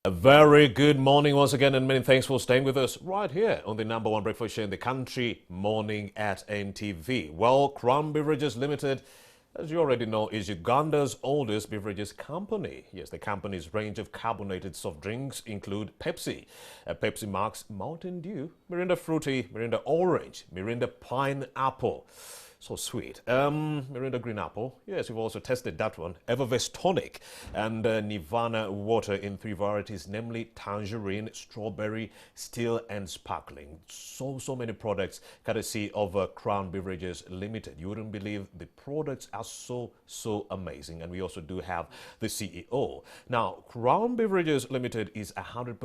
A very good morning once again, and many thanks for staying with us right here on the number one breakfast show in the country, Morning at NTV. Well, Crown Beverages Limited, as you already know, is Uganda's oldest beverages company. Yes, the company's range of carbonated soft drinks include Pepsi, Pepsi Max, Mountain Dew, Mirinda Fruity, Mirinda Orange, Mirinda Pineapple. So sweet. Mirinda Green Apple. Yes, we've also tested that one. Evervest Tonic and Nirvana Water in 3 varieties, namely tangerine, strawberry, still, and sparkling. So many products courtesy of Crown Beverages Limited. You wouldn't believe the products are so amazing. And we also do have the CEO. Now, Crown Beverages Limited is 100%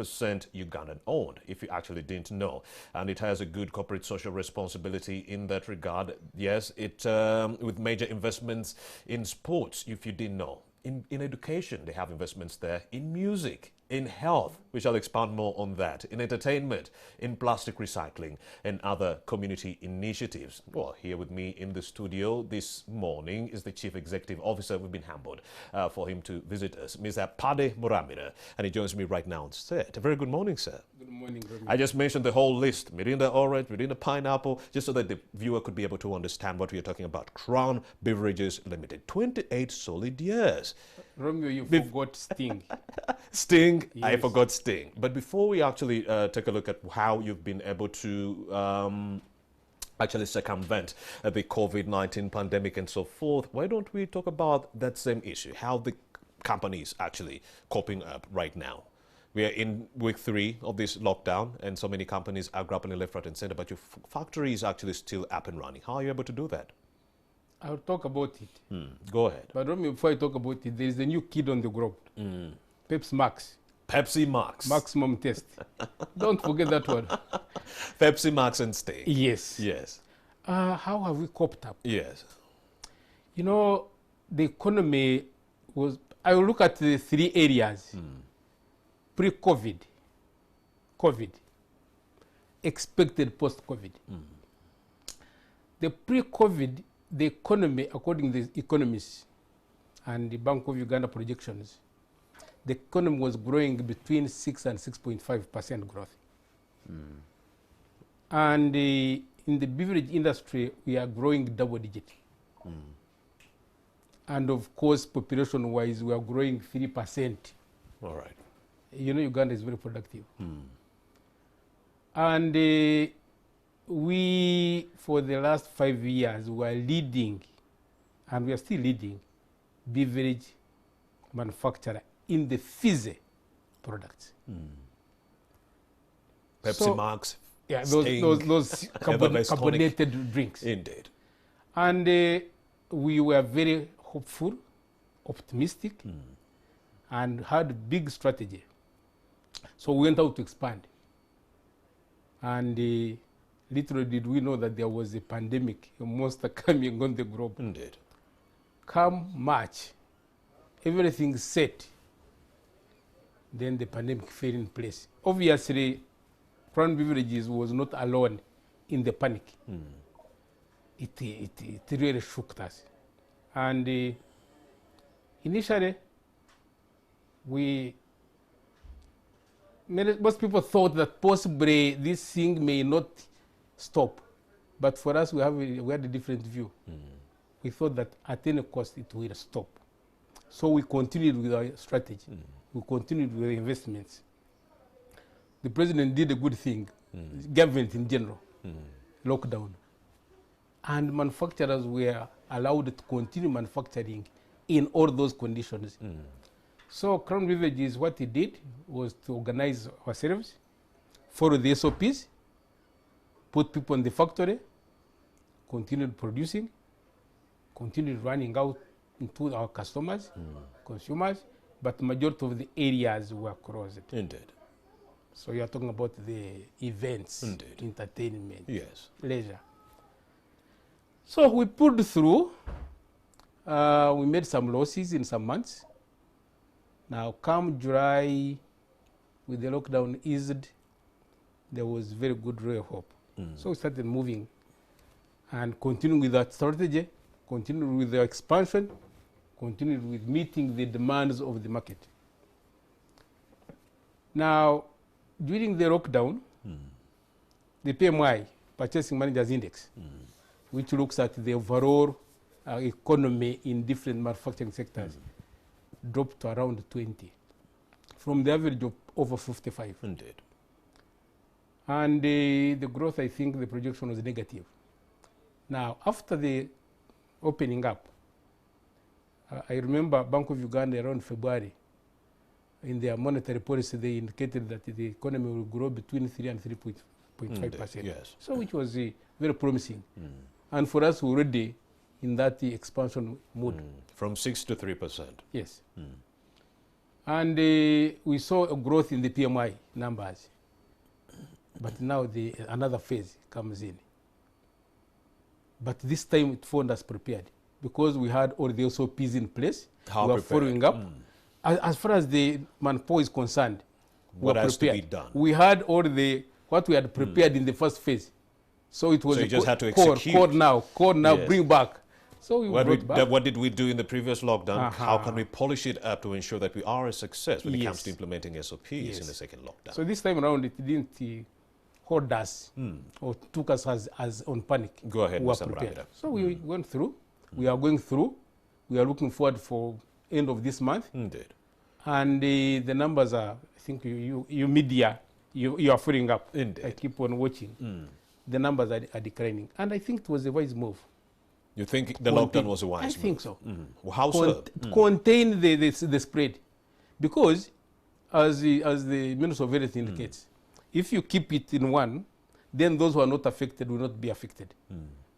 Ugandan owned, if you actually didn't know. And it has a good corporate social responsibility in that regard. Yes, it with major investments in sports, if you didn't know. In education, they have investments there. In music, in health, we shall expand more on that. In entertainment, in plastic recycling, and other community initiatives. Well, here with me in the studio this morning is the Chief Executive Officer. We've been humbled for him to visit us, Mr. Pade Muramira, and he joins me right now on set. A very good morning, sir. Good morning, Remy. I just mentioned the whole list, Mirinda Orange, Mirinda Pineapple, just so that the viewer could be able to understand what we are talking about. Crown Beverages Limited, 28 solid years. Romeo, you forgot Sting. Sting, I Yes. forgot Sting. But before we actually take a look at how you've been able to actually circumvent the COVID-19 pandemic and so forth, why don't we talk about that same issue, how the company is actually coping up right now? We are in week 3 of this lockdown, and so many companies are grappling left, right, and center, but your factory is actually still up and running. How are you able to do that? I'll talk about it. Go ahead. But Romeo, before I talk about it, there is a new kid on the ground. Pepsi Max. Pepsi Max. Maximum test. Don't forget that one. Pepsi Max and Sting. Yes. Yes. How have we coped up? Yes. You know, the economy was... I will look at the 3 areas. Pre-COVID, COVID, expected post-COVID. The pre-COVID, the economy, according to the economists and the Bank of Uganda projections, the economy was growing between 6 and 6.5% growth. And in the beverage industry, we are growing double digit. And of course, population-wise, we are growing 3%. All right. You know, Uganda is very productive. And we, for the last 5 years, were leading, and we are still leading, beverage manufacturer in the fizzy products. Pepsi So- Max. Yeah, Sting, those Evervest Tonic. carbonated drinks. Indeed. And we were very hopeful, optimistic, and had a big strategy. So we went out to expand. And little did we know that there was a pandemic, a monster coming on the globe. Indeed. Come March, everything set. Then the pandemic fell in place. Obviously, Crown Beverages was not alone in the panic. It really shook us. And initially, most people thought that possibly this thing may not stop. But for us, we had a different view. We thought that at any cost it will stop. So we continued with our strategy. We continued with the investments. The president did a good thing, government in general, lockdown. And manufacturers were allowed to continue manufacturing in all those conditions. So Crown Beverages, what it did was to organize ourselves, follow the SOPs, put people in the factory, continued producing, continued running out into our customers, consumers, but majority of the areas were closed. Indeed. So you are talking about the events, Indeed. entertainment, Yes. leisure. So we pulled through. We made some losses in some months. Now, come July, with the lockdown eased, there was very good ray of hope. So we started moving and continuing with that strategy, continued with the expansion, continued with meeting the demands of the market. Now, during the lockdown, the PMI, Purchasing Managers Index, which looks at the overall economy in different manufacturing sectors, dropped to around 20 from the average of over 55. Indeed. And the growth, I think the projection was negative. Now, after the opening up, I remember Bank of Uganda around February, in their monetary policy, they indicated that the economy will grow between 3 and 3.5%. Yes. So which was very promising. And for us, we're already in that expansion mode. From 6 to 3%. Yes. And we saw a growth in the PMI numbers. But now another phase comes in. But this time it found us prepared because we had all the SOPs in place. How we were prepared? following up. As far as the manpower is concerned, we What were has to prepared. be done? We had all what we had prepared in the first phase. So it was So you just had to core execute. now, Yes. bring back. So we brought back. What did we do in the previous lockdown? How can we polish it up to ensure that we are a success when it comes to implementing SOPs in the second lockdown? So this time around, it didn't hold us or took us as on panic. Go ahead, we were Mr. prepared. Murabira. So we went through. We are going through. We are looking forward for end of this month. Indeed. And the numbers are, I think you media, you are filling up. Indeed. I keep on watching. The numbers are declining. And I think it was a wise move. You think the lockdown was a wise move? I think so. Well, how so? Contain the spread. Because as the Minister of Health indicates, if you keep it in one, then those who are not affected will not be affected.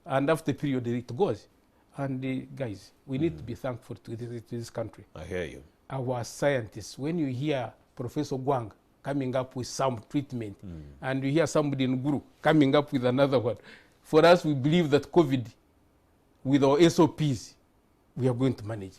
And after a period, it goes. And guys, we need to be thankful to this country. I hear you. Our scientists, when you hear Professor Gwang coming up with some treatment, and you hear somebody in Guru coming up with another one, for us, we believe that COVID, with our SOPs, we are going to manage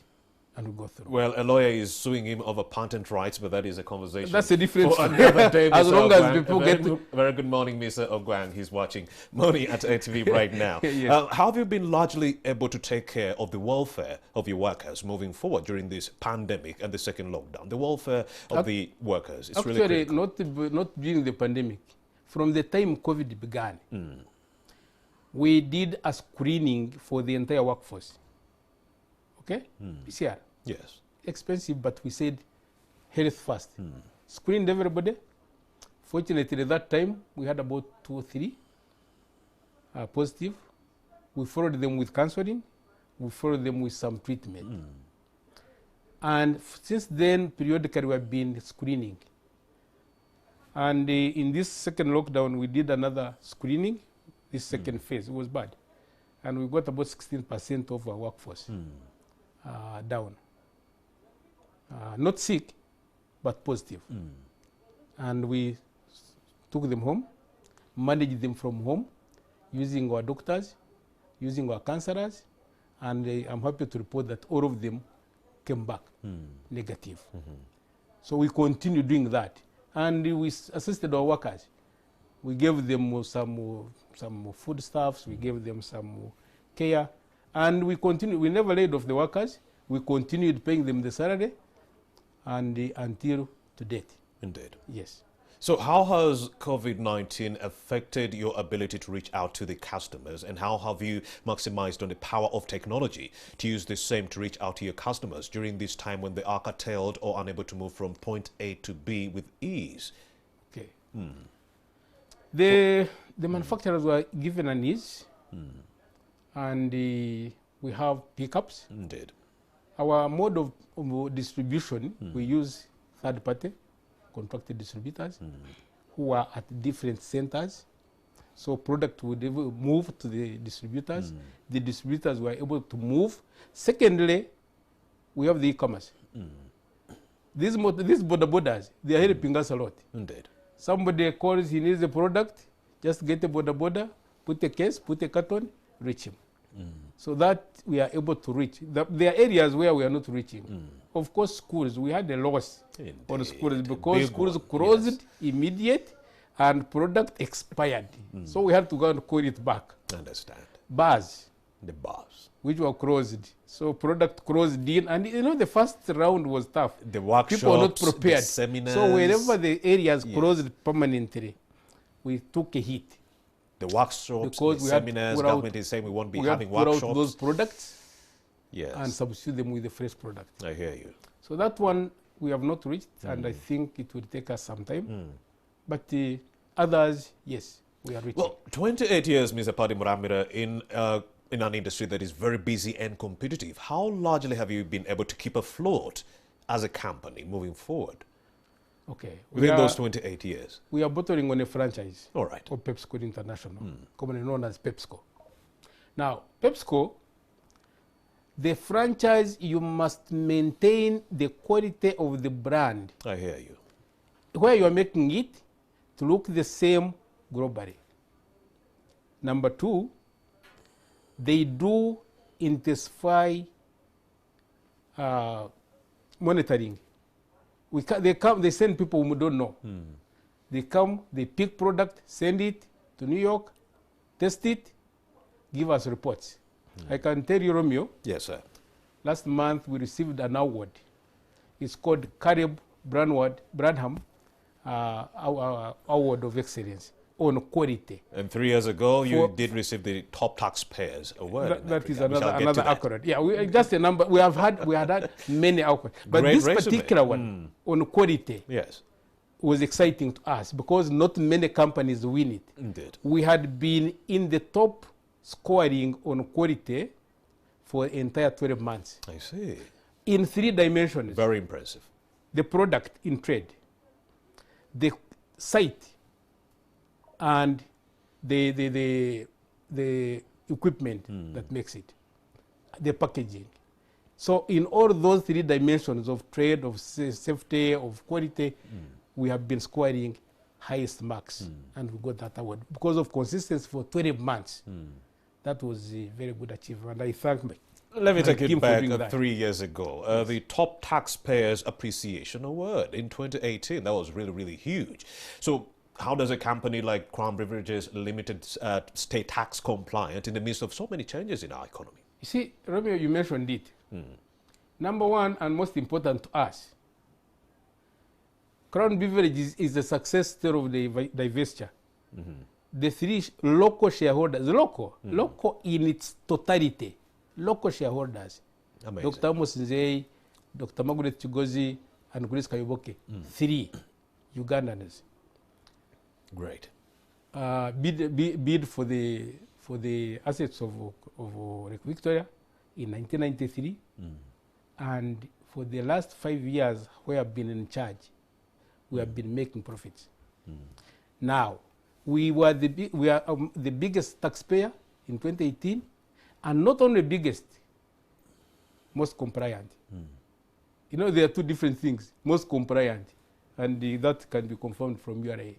and we go through. Well, a lawyer is suing him over patent rights, but that is a conversation. That's a different for another day. As Mr. long as Ogwang. people get to... Very good morning, Mr. Ogwang. He's watching Moni at ATV right now. Yes. How have you been largely able to take care of the welfare of your workers moving forward during this pandemic and the second lockdown? The welfare of the workers is really critical. Actually, not during the pandemic. From the time COVID began, we did a screening for the entire workforce. Okay? PCR. Yes. Expensive, but we said health first. Screened everybody. Fortunately, at that time, we had about 2 or 3 positive. We followed them with counseling. We followed them with some treatment. And since then, periodically, we have been screening. And in this second lockdown, we did another screening, this second phase. It was bad. And we got about 16% of our workforce down. Not sick, but positive. And we took them home, managed them from home, using our doctors, using our counselors, and I'm happy to report that all of them came back negative. So we continue doing that. And we assisted our workers. We gave them some foodstuffs, we gave them some care, and we continued. We never laid off the workers. We continued paying them the salary, and until to date. Indeed. Yes. So how has COVID-19 affected your ability to reach out to the customers, and how have you maximized on the power of technology to use the same to reach out to your customers during this time when they are curtailed or unable to move from point A to B with ease? Okay. The manufacturers were given an ease, and we have pickups. Indeed. Our mode of distribution, we use third-party contracted distributors who are at different centers. So product would move to the distributors. The distributors were able to move. Secondly, we have the e-commerce. These border borders, they are helping us a lot. Indeed. Somebody calls, he needs a product, just get a border, put a case, put a carton, reach him. So that we are able to reach. There are areas where we are not reaching. Of course, schools, we had a loss on schools because schools closed immediate and product expired. So we had to go and call it back. Understand. Bars, The bars. which were closed. So product closed in, and you know the first round was tough. The workshops, People were not prepared. the seminars. So wherever the areas Yes. closed permanently, we took a hit. The workshops, Because the we had to seminars, pour out- government is saying we won't be We had having to pour out workshops. those products Yes, and substitute them with the fresh product. I hear you. So that one we have not reached, and I think it will take us some time. But the others, yes, we are reaching. Well, 28 years, Mr. Paddy Muramira, in an industry that is very busy and competitive. How largely have you been able to keep afloat as a company moving forward Okay. within those 28 years? We are bottling on a franchise All right. of PepsiCo International, commonly known as PepsiCo. Now, PepsiCo, the franchise, you must maintain the quality of the brand I hear you. where you are making it to look the same globally. Number two, they do intensify monitoring. They send people who don't know. They come, they pick product, send it to New York, test it, give us reports. I can tell you, Romeo, Yes, sir. last month we received an award. It's called Caleb Branham Award of Excellence on quality. And 3 years ago, you For- did receive the Top Taxpayers Award. in That is Africa. We shall get another to that. accolade. Yeah, just a number. We had many accolades, but Great this resume. particular one on quality Yes, was exciting to us because not many companies win it. indeed. We had been in the top scoring on quality for the entire 12 months I see. in 3 dimensions: Very impressive. the product in trade, the site, and the equipment that makes it, the packaging. So in all those 3 dimensions of trade, of safety, of quality, we have been scoring highest marks, and we got that award because of consistency for 12 months. That was a very good achievement. I thank my Let me my take team it for back doing that. 3 years ago. The Top Taxpayers Appreciation Award in 2018. That was really, really huge. So how does a company like Crown Beverages Limited stay tax compliant in the midst of so many changes in our economy? You see, Romeo, you mentioned it. Number one, and most important to us, Crown Beverages is the success story of the divestiture. The 3 local shareholders, local in its totality, local shareholders, Amazing. Dr. Amos Nzei, Dr. Margaret Chigozi, and Grace Kayoboke, 3 Ugandans, Great. bid for the assets of Lake Victoria in 1993, and for the last 5 years where I've been in charge, we have been making profits. Now, we are the biggest taxpayer in 2018, and not only biggest, most compliant. You know, there are 2 different things: most compliant, and that can be confirmed from URA.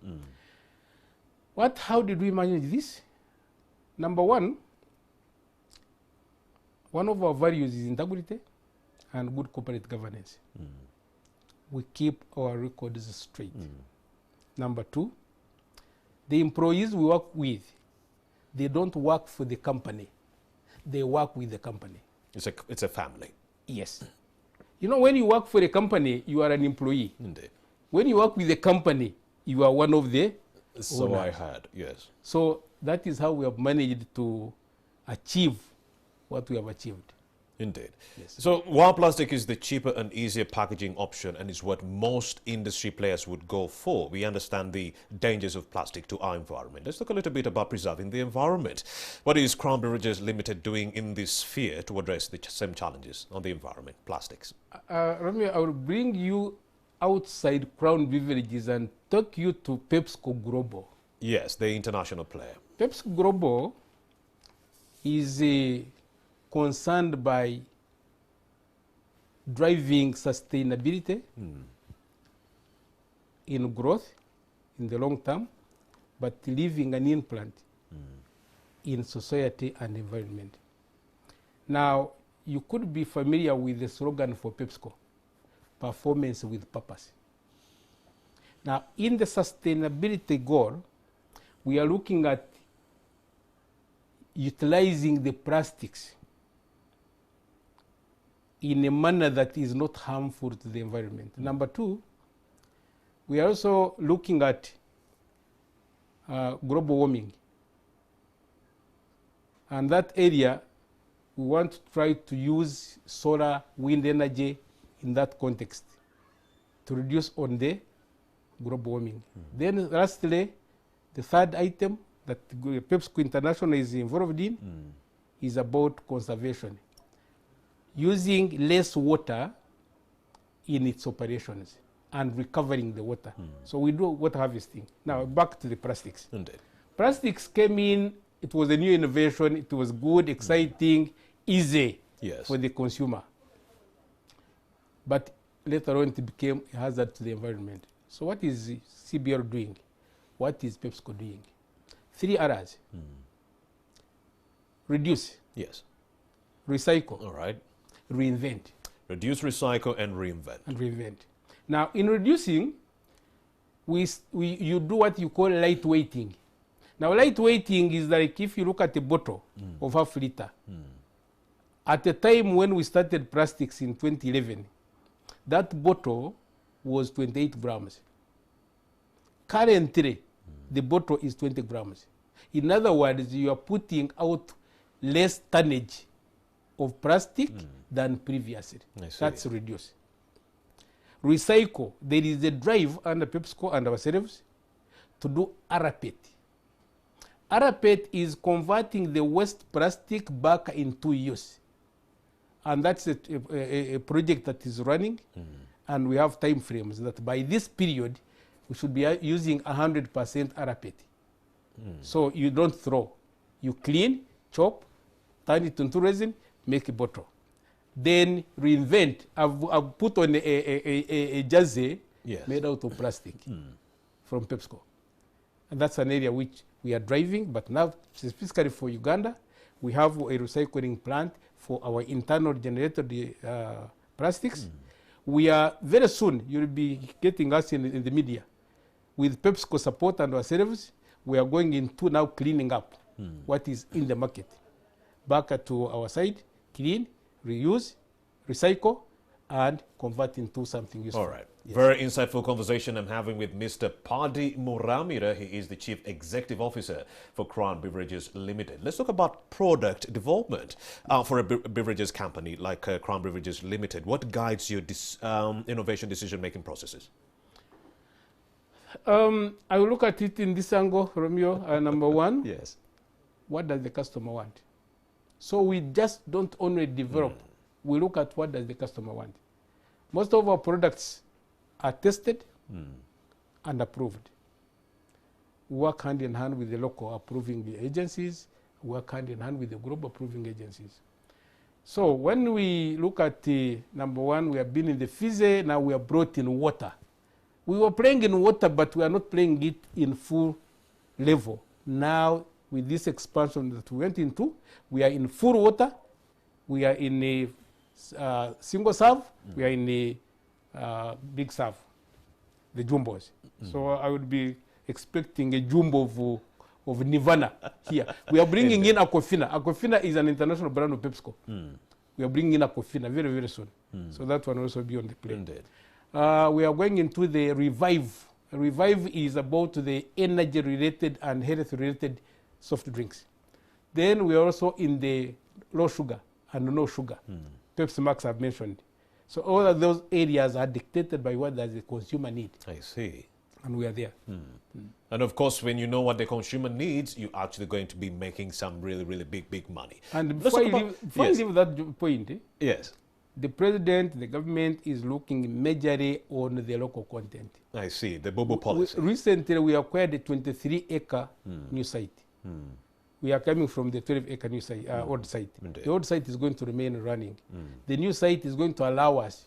How did we manage this? Number one of our values is integrity and good corporate governance. We keep our records straight. Number 2, the employees we work with, they don't work for the company. They work with the company. It's a family. Yes. You know, when you work for a company, you are an employee. Indeed. When you work with the company, you are one of the So owners. I heard, yes. So that is how we have managed to achieve what we have achieved. Indeed. Yes. So while plastic is the cheaper and easier packaging option and is what most industry players would go for, we understand the dangers of plastic to our environment. Let's talk a little bit about preserving the environment. What is Crown Beverages Limited doing in this sphere to address the same challenges on the environment, plastics? Romeo, I will bring you outside Crown Beverages and take you to PepsiCo Global. Yes, the international player. PepsiCo Global is concerned by driving sustainability in growth in the long term, but leaving an implant in society and environment. Now, you could be familiar with the slogan for PepsiCo, performance with purpose. Now, in the sustainability goal, we are looking at utilizing the plastics in a manner that is not harmful to the environment. Number two, we are also looking at global warming. And that area, we want to try to use solar, wind energy in that context to reduce on the global warming. Then lastly, the third item that PepsiCo International is involved in is about conservation, using less water in its operations and recovering the water. So we do water harvesting. Now back to the plastics. Indeed. Plastics came in, it was a new innovation, it was good, exciting, easy for the consumer. But later on it became a hazard to the environment. So what is CBL doing? What is PepsiCo doing? 3 R's. Reduce. Yes. Recycle. All right. Reinvent. Reduce, recycle, and reinvent. Now, in reducing, you do what you call lightweighting. Now, lightweighting is like if you look at a bottle of half liter. At the time when we started plastics in 2011, that bottle was 28 grams. Currently, the bottle is 20 grams. In other words, you are putting out less tonnage of plastic than previously. That's reduced. Recycle. There is a drive under PepsiCo and ourselves to do upbeat. Upbeat is converting the waste plastic back into use. And that's a project that is running. And we have time frames that by this period, we should be using 100% upbeat. So you don't throw. You clean, chop, turn it into resin, make a bottle. Then reinvent. I've put on a jersey made out of plastic from PepsiCo. And that's an area which we are driving, but now specifically for Uganda, we have a recycling plant for our internal generated plastics. We are very soon, you'll be getting us in the media. With PepsiCo support and ourselves, we are going into now cleaning up what is in the market. Back to our side, clean, reuse, recycle, and convert into something useful. All right. Very insightful conversation I'm having with Mr. Paddy Muramira. He is the Chief Executive Officer for Crown Beverages Limited. Let's talk about product development for a beverages company like Crown Beverages Limited. What guides your innovation decision-making processes? I will look at it in this angle, Romeo. Number one, what does the customer want? So we just don't only develop. We look at what does the customer want. Most of our products are tested and approved. We work hand in hand with the local approving agencies, we work hand in hand with the global approving agencies. So when we look at number one, we have been in the Fizzy, now we are brought in water. We were playing in water, but we are not playing it in full level. Now, with this expansion that we went into, we are in full water, we are in a single serve, we are in a big serve, the jumbos. So I would be expecting a jumbo of Nirvana here. We are bringing in Aquafina. Aquafina is an international brand of PepsiCo. We are bringing in Aquafina very, very soon. So that one will also be on the plate. We are going into the Revive. Revive is about the energy-related and health-related soft drinks. Then we are also in the low sugar and no sugar. Pepsi Max I've mentioned. So all of those areas are dictated by what does the consumer need. I see. And we are there. And of course, when you know what the consumer needs, you're actually going to be making some really, really big money. And before I leave that point, the president, the government is looking majorly on the local content. I see, the Bobo policy. Recently, we acquired a 23-acre new site. We are coming from the 12-acre new site, old site. The old site is going to remain running. The new site is going to allow us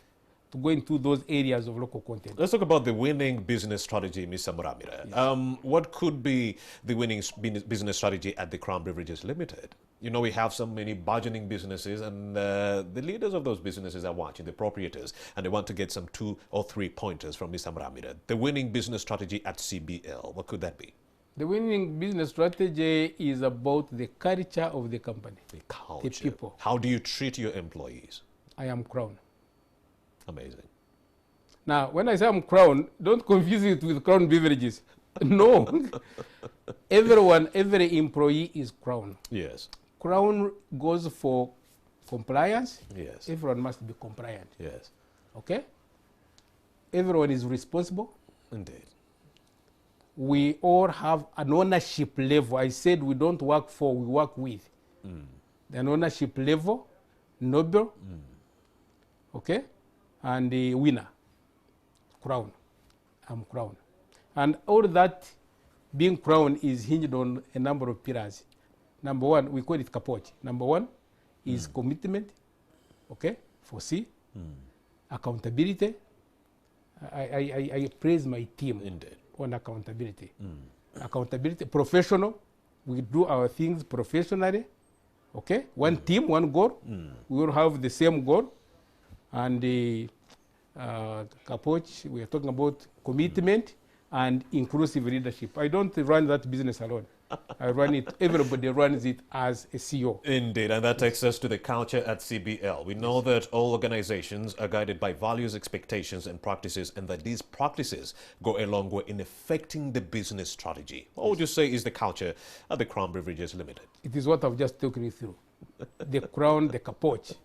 to go into those areas of local content. Let's talk about the winning business strategy, Mr. Muramira. What could be the winning business strategy at the Crown Beverages Limited? You know, we have so many burgeoning businesses, and the leaders of those businesses are watching, the proprietors, and they want to get some 2 or 3 pointers from Mr. Muramira. The winning business strategy at CBL, what could that be? The winning business strategy is about the culture of the company. The culture. The people. How do you treat your employees? I am Crown. Amazing. Now, when I say I'm Crown, don't confuse it with Crown Beverages. No. Everyone, every employee is Crown. Yes. Crown goes for compliance. Yes. Everyone must be compliant. Yes. Okay? Everyone is responsible. Indeed. We all have an ownership level. I said we don't work for, we work with. An ownership level, noble, okay, and the winner, Crown. I'm Crown. And all that being Crown is hinged on a number of pillars. Number one, we call it Kapoch. Number one is commitment, okay, for C, accountability. I praise my team. Indeed. On accountability. Accountability, professional. We do our things professionally. Okay, one team, one goal. We will have the same goal. And the Kapoch, we are talking about commitment and inclusive leadership. I don't run that business alone. I run it, everybody runs it as a CEO. Indeed, and that takes us to the culture at CBL. We know that all organizations are guided by values, expectations, and practices, and that these practices go a long way in affecting the business strategy. What would you say is the culture at the Crown Beverages Limited? It is what I've just taken you through. The Crown, the Kapoch.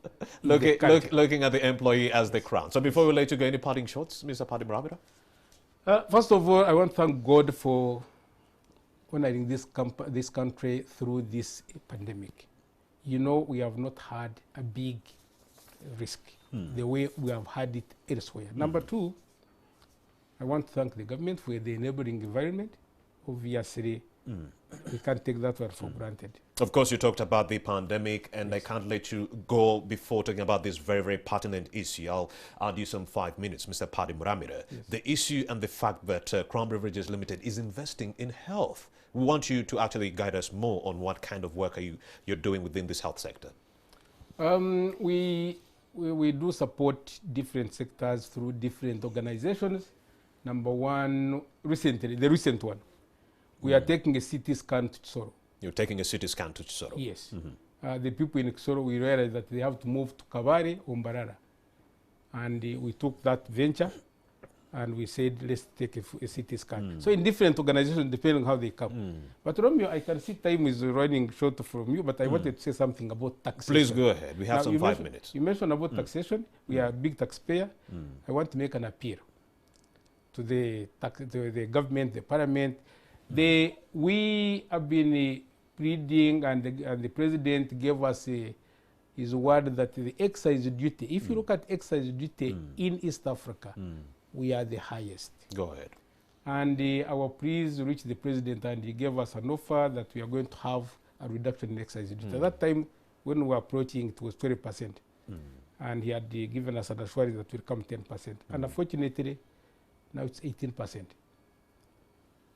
Looking at the employee as the Crown. So before we let you go, any parting shots, Mr. Paddy Muramira? First of all, I want to thank God for honoring this country through this pandemic. You know, we have not had a big risk the way we have had it elsewhere. Number two, I want to thank the government for the enabling environment. Obviously, we can't take that one for granted. Of course, you talked about the pandemic, and I can't let you go before talking about this very, very pertinent issue. I'll add you some 5 minutes, Mr. Paddy Muramira. Yes. The issue and the fact that Crown Beverages Limited is investing in health. We want you to actually guide us more on what kind of work you're doing within this health sector. We do support different sectors through different organizations. Number one, the recent one, we are taking a CT scan to Tsoro. You're taking a CT scan to Tsoro? Yes. The people in Tsoro, we realized that they have to move to Kabare or Mbarara. And we took that venture and we said, let's take a CT scan. So in different organizations, depending on how they come. But Romeo, I can see time is running short from you, but I wanted to say something about taxation. Please go ahead. We have some 5 minutes. You mentioned about taxation. We are a big taxpayer. I want to make an appeal to the government, the parliament. We have been pleading, and the president gave us his word that the excise duty, if you look at excise duty in East Africa, we are the highest. Go ahead. And our pleas reached the president, and he gave us an offer that we are going to have a reduction in excise duty. At that time, when we were approaching, it was 20%. And he had given us an assurance that will come 10%. And unfortunately, now it's 18%.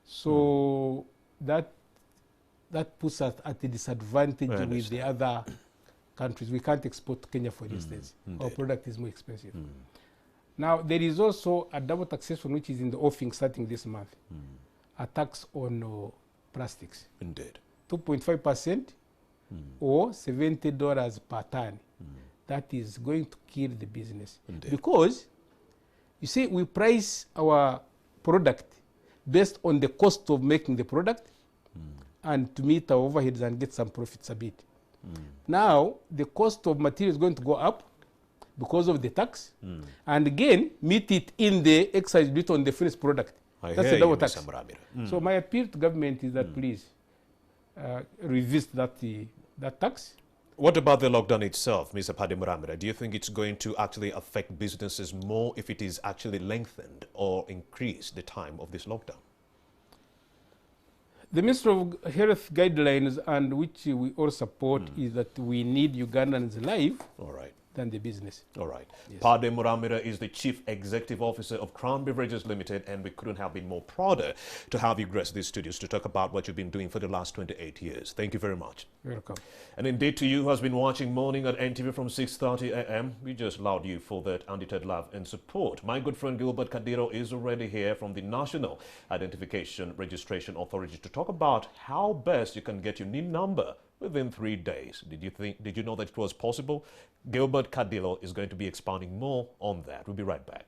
So that puts us at a disadvantage with the other countries. We can't export to Kenya, for instance. Our product is more expensive. Now, there is also a double taxation which is in the offing starting this month. A tax on plastics. Indeed. 2.5% or $70 per ton. That is going to kill the business. Indeed. Because, you see, we price our product based on the cost of making the product and to meet our overheads and get some profits a bit. Now, the cost of material is going to go up because of the tax, and again, meet it in the excise duty on the finished product. That's a double tax. So my appeal to government is that please revisit that tax. What about the lockdown itself, Mr. Paddy Muramira? Do you think it's going to actually affect businesses more if it is actually lengthened or increased the time of this lockdown? The Ministry of Health guidelines, and which we all support, is that we need Ugandans live. All right. than the business. All right. Yes. Pade Muramira is the Chief Executive Officer of Crown Beverages Limited, and we couldn't have been more prouder to have you grace these studios to talk about what you've been doing for the last 28 years. Thank you very much. Welcome. And indeed, to you who has been watching Morning at NTV from 6:30 a.m., we just laud you for that undeterred love and support. My good friend Gilbert Kadiro is already here from the National Identification Registration Authority to talk about how best you can get your NIN number within 3 days. Did you know that it was possible? Gilbert Kadilo is going to be expounding more on that. We'll be right back.